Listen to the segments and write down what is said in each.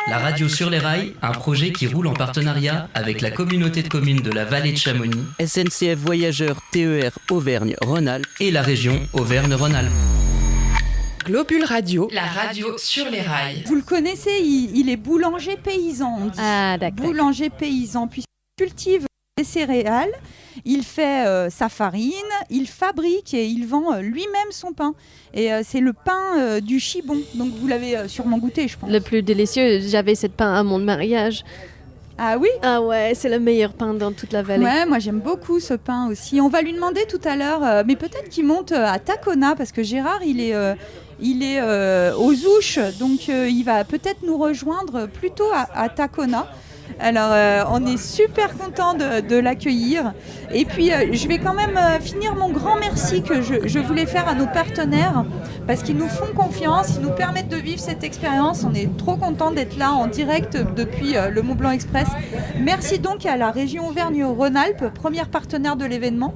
La radio sur les rails, un projet qui roule en partenariat avec la communauté de communes de la vallée de Chamonix, SNCF Voyageurs TER Auvergne-Rhône-Alpes et la région Auvergne-Rhône-Alpes. Globule Radio, la radio sur les rails. Vous le connaissez, il est boulanger paysan, on dit. Ah, d'accord. Boulanger paysan, puisqu'il cultive des céréales, il fait sa farine, il fabrique et il vend lui-même son pain. Et c'est le pain du Chibon, donc vous l'avez sûrement goûté, je pense. Le plus délicieux, j'avais cette pain à mon mariage. Ah oui ? Ah ouais, c'est le meilleur pain dans toute la vallée. Ouais, moi j'aime beaucoup ce pain aussi. On va lui demander tout à l'heure, mais peut-être qu'il monte à Tacona, parce que Gérard, il est aux Ouches, donc il va peut-être nous rejoindre plutôt à Tacona. Alors, on est super content de l'accueillir. Et puis, je vais quand même finir mon grand merci que je voulais faire à nos partenaires parce qu'ils nous font confiance, ils nous permettent de vivre cette expérience. On est trop content d'être là en direct depuis le Mont Blanc Express. Merci donc à la région Auvergne-Rhône-Alpes, première partenaire de l'événement.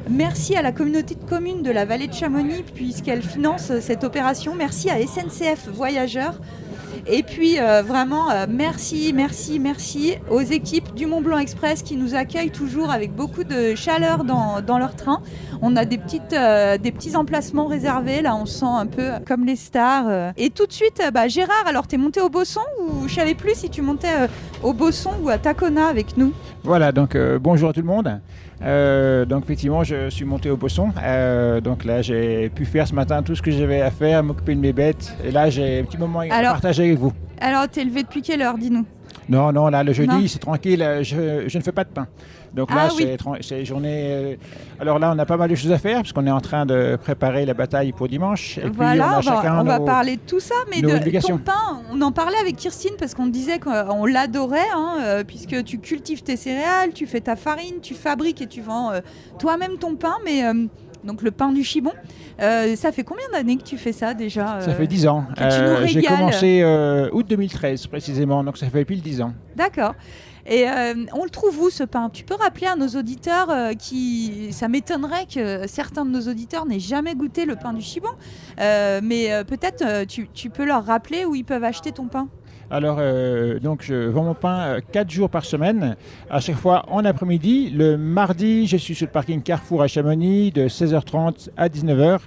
Merci à la communauté de communes de la vallée de Chamonix puisqu'elle finance cette opération. Merci à SNCF Voyageurs. Et puis vraiment merci aux équipes du Mont Blanc Express qui nous accueillent toujours avec beaucoup de chaleur dans leur train. On a des petits emplacements réservés, là on se sent un peu comme les stars. Et tout de suite, Gérard, alors t'es monté au Bosson ou je savais plus si tu montais au Bosson ou à Tacona avec nous? Voilà, donc bonjour à tout le monde. Donc effectivement, je suis monté au Bosson. Donc là, j'ai pu faire ce matin tout ce que j'avais à faire, m'occuper de mes bêtes. Et là, j'ai un petit moment à partager avec vous. Alors, t'es levé depuis quelle heure, dis-nous? Non, là, le jeudi, c'est tranquille. Je ne fais pas de pain. Donc là, c'est journée... Alors là, on a pas mal de choses à faire parce qu'on est en train de préparer la bataille pour dimanche. Et voilà, puis, on va parler de tout ça, mais de ton pain, on en parlait avec Kirstine parce qu'on disait qu'on l'adorait, puisque tu cultives tes céréales, tu fais ta farine, tu fabriques et tu vends toi-même ton pain, mais... Donc le pain du Chibon. Ça fait combien d'années que tu fais ça déjà Ça fait 10 ans. J'ai commencé août 2013 précisément, donc ça fait pile 10 ans. D'accord. Et on le trouve où ce pain? Tu peux rappeler à nos auditeurs ça m'étonnerait que certains de nos auditeurs n'aient jamais goûté le pain du Chibon, mais peut-être tu peux leur rappeler où ils peuvent acheter ton pain. Alors, donc je vends mon pain 4 jours par semaine, à chaque fois en après-midi. Le mardi, je suis sur le parking Carrefour à Chamonix de 16h30 à 19h.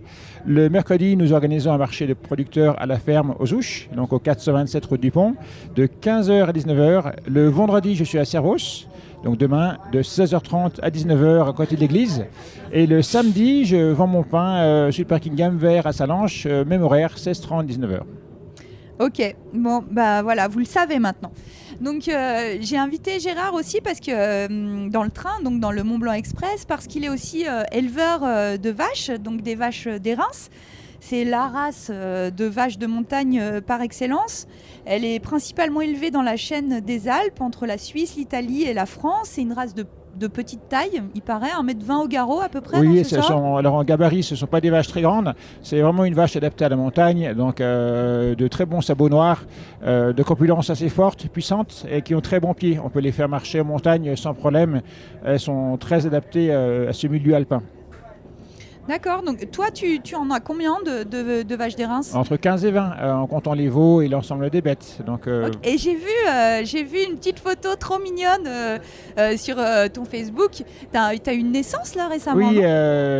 Le mercredi, nous organisons un marché de producteurs à la ferme aux Ouches, donc au 427 route du Pont, de 15h à 19h. Le vendredi, je suis à Servos, donc demain, de 16h30 à 19h à côté de l'église. Et le samedi, je vends mon pain sur le parking Gamme Vert à Salanches, même horaire, 16h30, 19h. Ok, bon, voilà, vous le savez maintenant. Donc j'ai invité Gérard aussi parce que dans le train, donc dans le Mont Blanc Express, parce qu'il est aussi éleveur de vaches, donc des vaches d'Érins. C'est la race de vaches de montagne par excellence. Elle est principalement élevée dans la chaîne des Alpes, entre la Suisse, l'Italie et la France. C'est une race de petite taille, il paraît, 1m20 au garrot à peu près. Oui, alors en gabarit, ce ne sont pas des vaches très grandes, c'est vraiment une vache adaptée à la montagne, donc de très bons sabots noirs, de corpulence assez forte, puissante et qui ont très bons pieds. On peut les faire marcher en montagne sans problème, elles sont très adaptées à ce milieu alpin. D'accord, donc toi tu en as combien de vaches d'Érins? Entre 15 et 20, en comptant les veaux et l'ensemble des bêtes. Donc, okay. Et j'ai vu une petite photo trop mignonne sur ton Facebook. T'as eu une naissance là récemment? Oui,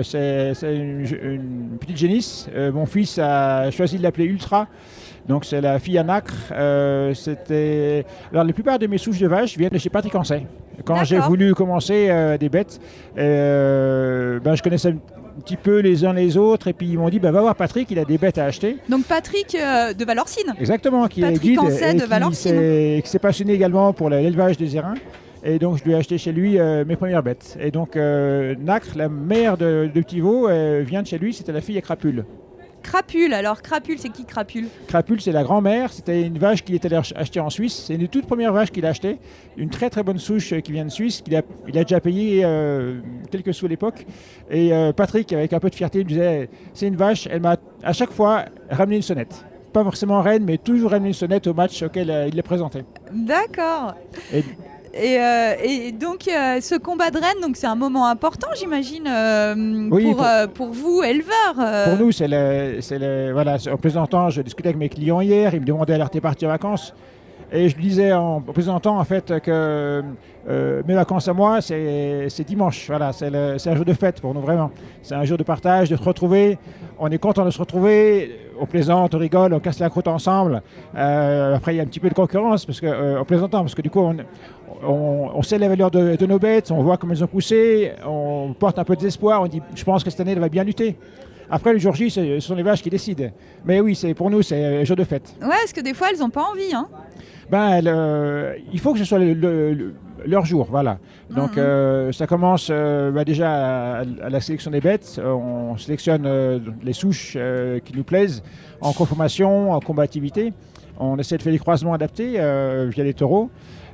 c'est une petite génisse. Mon fils a choisi de l'appeler Ultra. Donc c'est la fille à nacre. Alors la plupart de mes souches de vaches viennent de chez Patrick Ancet. Quand j'ai voulu commencer des bêtes, je connaissais un petit peu les uns les autres et puis ils m'ont dit va voir Patrick, il a des bêtes à acheter. Donc Patrick de Valorcine. Exactement, qui est guide et qui s'est passionné également pour l'élevage des érins. Et donc je lui ai acheté chez lui mes premières bêtes. Et donc Nacre, la mère de petits veaux, vient de chez lui, c'était la fille à Crapule. Crapule, alors Crapule, c'est qui Crapule? Crapule, c'est la grand-mère, c'était une vache qu'il est allé acheter en Suisse. C'est une toute première vache qu'il a achetée, une très très bonne souche qui vient de Suisse, il a déjà payé quelques sous à l'époque. Et Patrick, avec un peu de fierté, me disait, c'est une vache, elle m'a à chaque fois ramené une sonnette. Pas forcément reine, mais toujours ramené une sonnette au match auquel il est présenté. D'accord. Et donc ce combat de reine, donc c'est un moment important, j'imagine, pour vous éleveurs. Pour nous, voilà, en plaisantant, je discutais avec mes clients hier, ils me demandaient alors t'es parti en vacances. Et je lui disais en présentant en fait que mes vacances à moi, c'est dimanche. Voilà, c'est un jour de fête pour nous, vraiment. C'est un jour de partage, de se retrouver. On est content de se retrouver. On plaisante, on rigole, on casse la croûte ensemble. Après, il y a un petit peu de concurrence en plaisantant, parce que du coup, on sait la valeur de nos bêtes, on voit comment elles ont poussé, on porte un peu d'espoir, on dit je pense que cette année elle va bien lutter. Après le jour J, ce sont les vaches qui décident. Mais oui, pour nous c'est un jour de fête. Ouais, parce que des fois elles n'ont pas envie. Hein. Il faut que ce soit leur jour, voilà. Donc ça commence déjà à la sélection des bêtes. On sélectionne les souches qui nous plaisent en conformation, en combativité. On essaie de faire des croisements adaptés via les taureaux.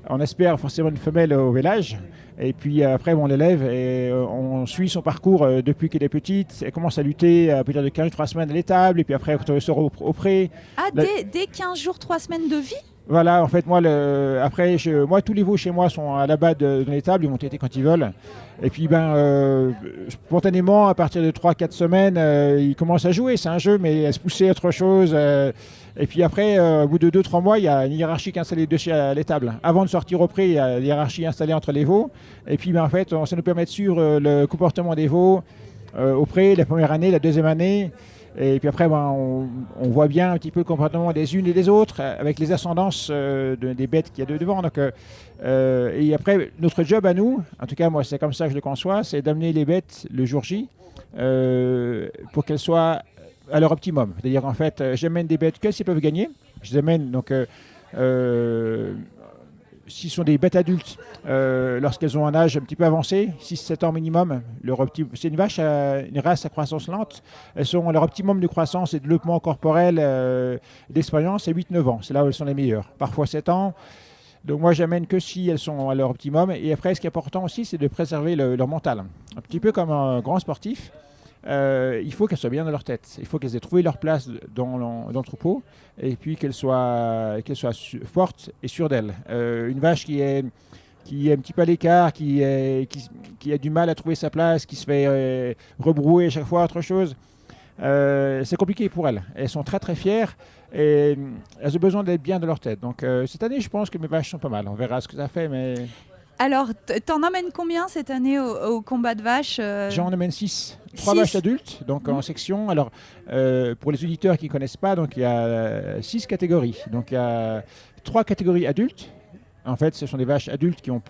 On espère forcément une femelle au vélage. Et puis après, on l'élève et on suit son parcours depuis qu'elle est petite. Elle commence à lutter à partir de 15 jours, 3 semaines à l'étable. Et puis après, quand elle sort au pré. Ah, dès 15 jours, 3 semaines de vie ? Voilà, en fait, moi, tous les veaux chez moi sont à la base dans l'étable. Ils vont téter quand ils veulent. Et puis, spontanément, à partir de 3-4 semaines, ils commencent à jouer. C'est un jeu, mais à se pousser à autre chose. Et puis après, au bout de 2-3 mois, il y a une hiérarchie qui est installée dessus à l'étable. Avant de sortir au pré, il y a une hiérarchie installée entre les veaux. Et puis, en fait, ça nous permet de suivre le comportement des veaux au pré, la première année, la deuxième année. Et puis après, on voit bien un petit peu le comportement des unes et des autres avec les ascendances des bêtes qu'il y a devant. Donc, et après, notre job à nous, en tout cas, moi, c'est comme ça que je le conçois, c'est d'amener les bêtes le jour J pour qu'elles soient à leur optimum. C'est-à-dire qu'en fait, j'amène des bêtes qu'elles peuvent gagner. Je les amène, donc, s'ils sont des bêtes adultes, lorsqu'elles ont un âge un petit peu avancé, 6-7 ans minimum, c'est une vache, une race à croissance lente. Elles sont à leur optimum de croissance et de développement corporel, d'expérience, c'est 8-9 ans. C'est là où elles sont les meilleures. Parfois 7 ans. Donc moi, j'amène que si elles sont à leur optimum. Et après, ce qui est important aussi, c'est de préserver leur mental. Un petit peu comme un grand sportif. Il faut qu'elles soient bien dans leur tête. Il faut qu'elles aient trouvé leur place dans le troupeau et puis qu'elles soient fortes et sûres d'elles. Une vache qui est un petit peu à l'écart, qui a du mal à trouver sa place, qui se fait rebrouer à chaque fois autre chose, c'est compliqué pour elles. Elles sont très très fières et elles ont besoin d'être bien dans leur tête. Donc cette année, je pense que mes vaches sont pas mal. On verra ce que ça fait, mais... Alors, t'en emmènes combien cette année au combat de vaches J'en emmène 6. 3 vaches adultes, donc en section. Alors, pour les auditeurs qui ne connaissent pas, donc il y a 6 catégories. Donc, il y a 3 catégories adultes. En fait, ce sont des vaches adultes qui ont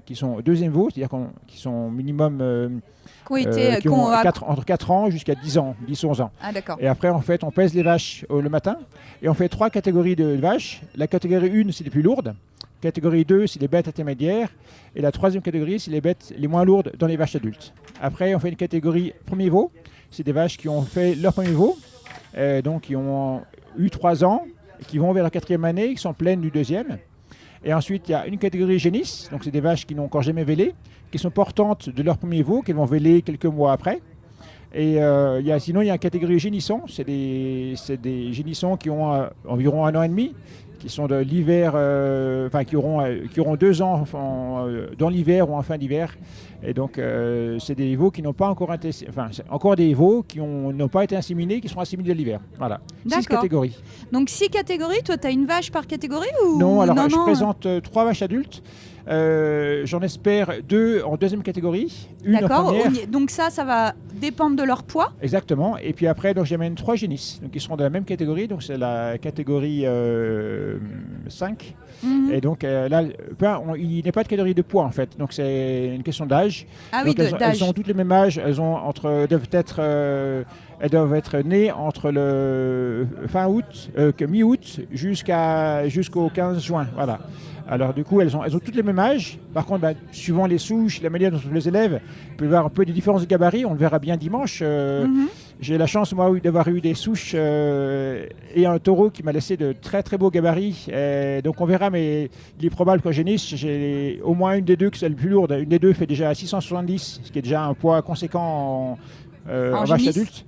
qui sont deuxième veau, c'est-à-dire qui sont minimum entre 4 ans jusqu'à 10-11 ans. Ah, d'accord. Et après, en fait, on pèse les vaches le matin et on fait 3 catégories de vaches. La catégorie 1, c'est les plus lourdes. Catégorie 2, c'est les bêtes intermédiaires. Et la 3e catégorie, c'est les bêtes les moins lourdes dans les vaches adultes. Après, on fait une catégorie premier veau. C'est des vaches qui ont fait leur premier veau, donc qui ont eu 3 ans, qui vont vers la 4e année, qui sont pleines du 2e. Et ensuite, il y a une catégorie génisse. Donc, c'est des vaches qui n'ont encore jamais vélé, qui sont portantes de leur premier veau, qui vont véler quelques mois après. Et sinon, il y a une catégorie génissons. C'est des génissons qui ont environ 1 an et demi, qui sont de l'hiver, qui auront 2 ans dans l'hiver ou en fin d'hiver. Et donc, c'est des veaux qui n'ont pas encore été, encore des veaux qui n'ont pas été inséminés, qui sont inséminés de l'hiver. Voilà. 6 catégories. Donc 6 catégories. Toi, tu as une vache par catégorie ou... Non, alors je présente 3 vaches adultes. J'en espère 2 en 2e catégorie, une en première. Donc ça va dépendre de leur poids. Exactement. Et puis après, donc j'amène 3 génisses, donc ils seront de la même catégorie. Donc c'est la catégorie 5. Mm-hmm. Et donc là, il n'y a pas de catégorie de poids en fait. Donc c'est une question d'âge. Ah oui, d'âge. Elles ont toutes le même âge. Elles doivent être nées entre le mi-août jusqu'au 15 juin. Voilà. Alors du coup, elles ont toutes les mêmes âges. Par contre, suivant les souches, la manière dont on les élève, il peut y avoir un peu des différences de gabarit. On le verra bien dimanche. J'ai la chance, moi, d'avoir eu des souches et un taureau qui m'a laissé de très très beaux gabarits. Donc on verra, mais il est probable qu'en génisse, j'ai au moins une des deux qui est la plus lourde. Une des deux fait déjà 670, ce qui est déjà un poids conséquent en vache adulte.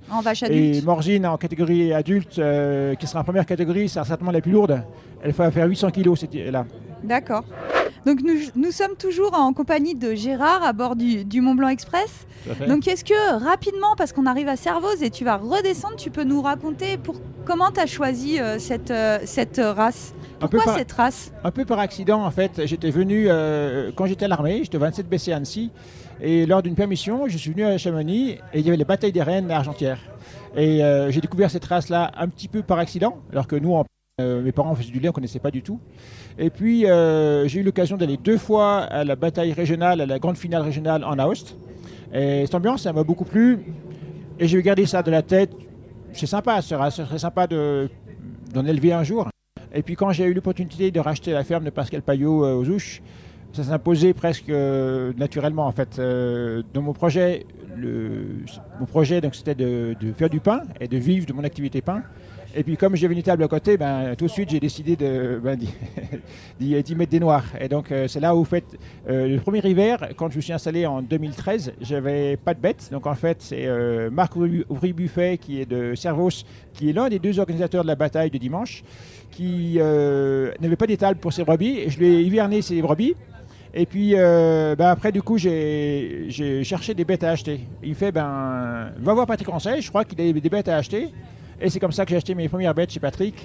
Et Morzine en catégorie adulte, qui sera en première catégorie, c'est certainement la plus lourde. Elle va faire 800 kg, là. D'accord. Donc nous sommes toujours en compagnie de Gérard à bord du Mont Blanc Express. Tout à fait. Donc est-ce que rapidement, parce qu'on arrive à Servoz et tu vas redescendre, tu peux nous raconter comment tu as choisi cette race? Pourquoi cette race? Un peu par accident, en fait. J'étais venu, quand j'étais à l'armée, j'étais au 27 BC à Annecy. Et lors d'une permission, je suis venu à Chamonix et il y avait les batailles des rennes à Argentière. Et j'ai découvert cette race-là un petit peu par accident, alors que nous, mes parents faisaient du lait, on ne connaissait pas du tout. Et puis, j'ai eu l'occasion d'aller 2 fois à la bataille régionale, à la grande finale régionale en Aoste. Et cette ambiance, ça m'a beaucoup plu. Et je vais garder ça de la tête. C'est sympa, ce serait sympa d'en élever un jour. Et puis quand j'ai eu l'opportunité de racheter la ferme de Pascal Payot aux Ouches, ça s'imposait presque naturellement en fait. Dans mon projet, donc, c'était de faire du pain et de vivre de mon activité pain. Et puis comme j'avais une table à côté, tout de suite j'ai décidé d'y mettre des noirs. Et donc c'est là où le premier hiver, quand je me suis installé en 2013, j'avais pas de bêtes. Donc en fait c'est Marc Ouvry-Buffet qui est de Servoz, qui est l'un des 2 organisateurs de la bataille de dimanche, qui n'avait pas d'étable pour ses brebis. Et je lui ai hiverné ses brebis. Et puis après du coup j'ai cherché des bêtes à acheter. Il fait va voir Patrick Conseil, je crois qu'il a des bêtes à acheter. Et c'est comme ça que j'ai acheté mes premières bêtes chez Patrick.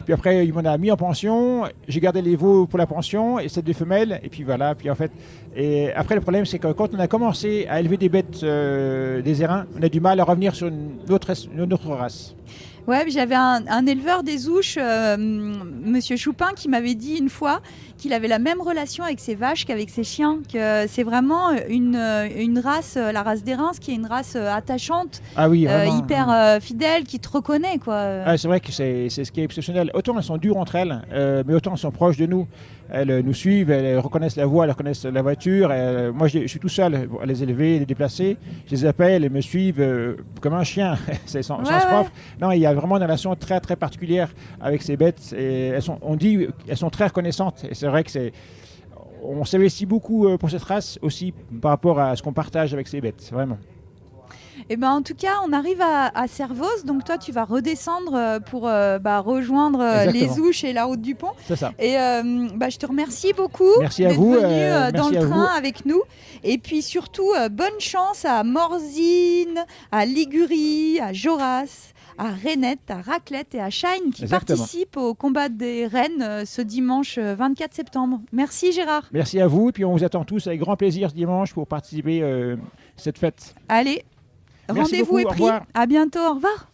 Puis après, il m'en a mis en pension. J'ai gardé les veaux pour la pension et c'est des femelles. Et puis voilà. Puis en fait, et après le problème, c'est que quand on a commencé à élever des bêtes des airains, on a du mal à revenir sur une autre race. Ouais, j'avais un éleveur des Ouches, Monsieur Choupin, qui m'avait dit une fois qu'il avait la même relation avec ses vaches qu'avec ses chiens, que c'est vraiment une race, la race des Reims, qui est une race attachante, hyper fidèle, qui te reconnaît, quoi. Ah, c'est vrai que c'est ce qui est exceptionnel. Autant elles sont dures entre elles, mais autant elles sont proches de nous. Elles nous suivent, elles reconnaissent la voix, elles reconnaissent la voiture. Moi, je suis tout seul à les élever, les déplacer. Je les appelle, elles me suivent comme un chien. C'est sans propre. Non, il y a vraiment une relation très, très particulière avec ces bêtes. Et on dit qu'elles sont très reconnaissantes. Et c'est vrai que on s'investit beaucoup pour cette race aussi par rapport à ce qu'on partage avec ces bêtes, vraiment. Et en tout cas, on arrive à Servoz, donc toi tu vas redescendre pour rejoindre les Ouches et la route du Pont. C'est ça. Et je te remercie beaucoup d'être venu dans le train avec nous. Et puis surtout, bonne chance à Morzine, à Ligurie, à Joras, à Renette, à Raclette et à Shine qui participent au combat des rennes ce dimanche 24 septembre. Merci Gérard. Merci à vous et puis on vous attend tous avec grand plaisir ce dimanche pour participer à cette fête. Allez, rendez-vous est pris. À bientôt, au revoir.